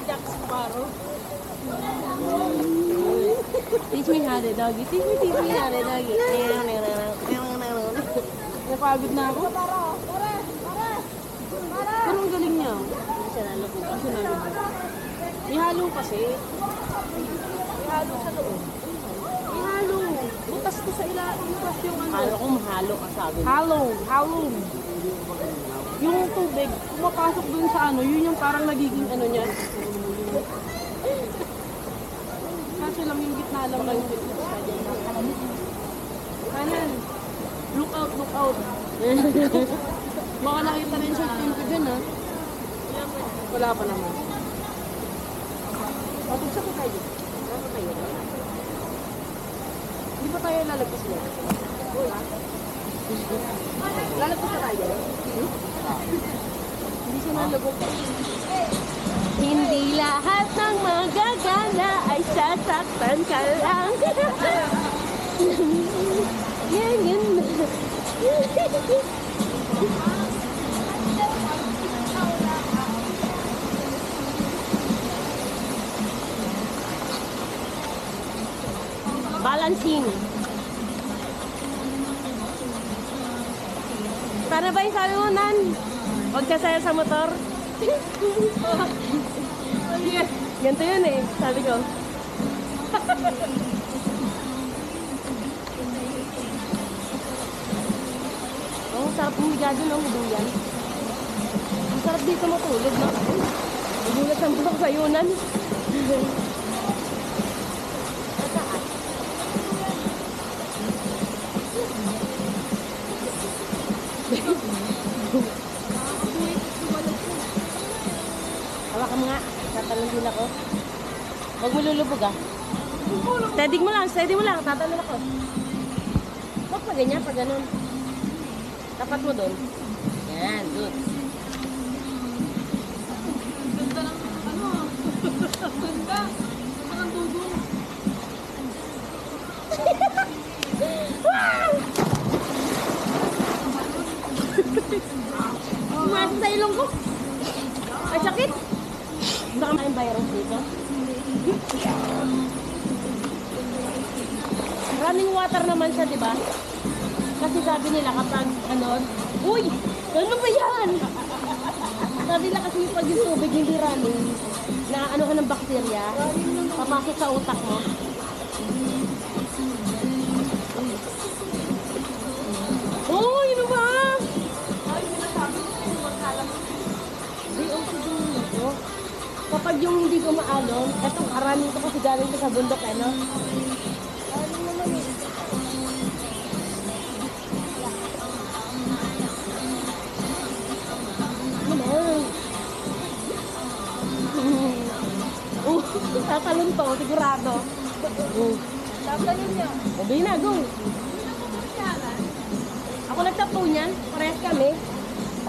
Jack Sparrow. Teach me how to doggy. Teach me how to doggy. Napagod na ako. Pero ang galing niya. Hindi siya nalubog. Kasi nalubog. Ihalo kasi. Ihalo sa loob. Ihalo. Butas ko sa ilalim. Butas yung ano. Halo ko mahalo ka sabi. Halo. Halo. Yung tubig, pumapasok dun sa ano, yun yung parang nagiging ano niya. Kaso lang yung gitna lang ng gitna. Kanan. Look out, look out. Baka nakita rin siya team ko dyan, ha? Wala pa naman. Patugsa ko tayo. Ano tayo? Hindi pa tayo lalagpas mo. Wala. Lalagpas na tayo. Hindi siya nalagog. Hindi lahat ng magagana ay sasaktan ka lang. Yan, yan. Balancing. Sana ba yung sabi mo, Nan? Huwag ka saya sa motor. Ganito yun eh, sabi ko. Oh, sarap humiga dun, oh, duyan. Ang sarap dito matulog, no? Magulat ang bulok sa yunan. Hawakan mo nga. Tatalon din ako. Huwag mo lulubog ah. Steady mo lang, tatalon ako. Huwag pa ganyan, pag ganun. Tapat mo doon. Yan, good. Ganda ng ano. Ganda. Ganda ng dugong. Pumasok sa ilong ko. Ay, sakit. Baka may virus dito. Running water naman siya, di ba? Kasi sabi nila kapag, ano, uy! Ano ba yan? Sabi nila kasi pag yung tubig hindi running, na ano ka ng bakterya, papasok sa utak mo. Uy, ano ba? Di, okay din ito. Kapag yung hindi ko maalon, etong karanin ko kasi galing ko sa bundok, ano? Ano naman eh? Tatalon to, sigurado. Tatalon niya. Sabi na, go. Ako nagtapo niyan, parehas kami.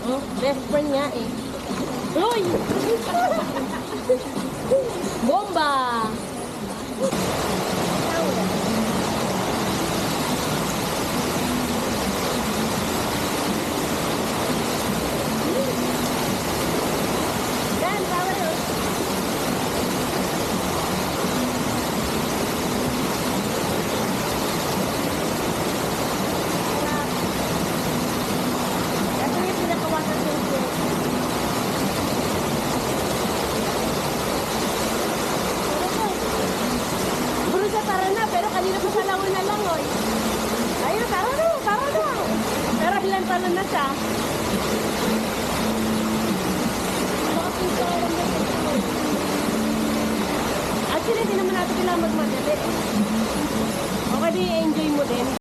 Oh, best friend nga eh. Uy! Bomba! Dan, tawa yun. Ito yung pinakawasan ko. Bro siya, tara na, pero kanina pa sa langon na langoy. Ayun, tara na. Pero ilan talon na siya.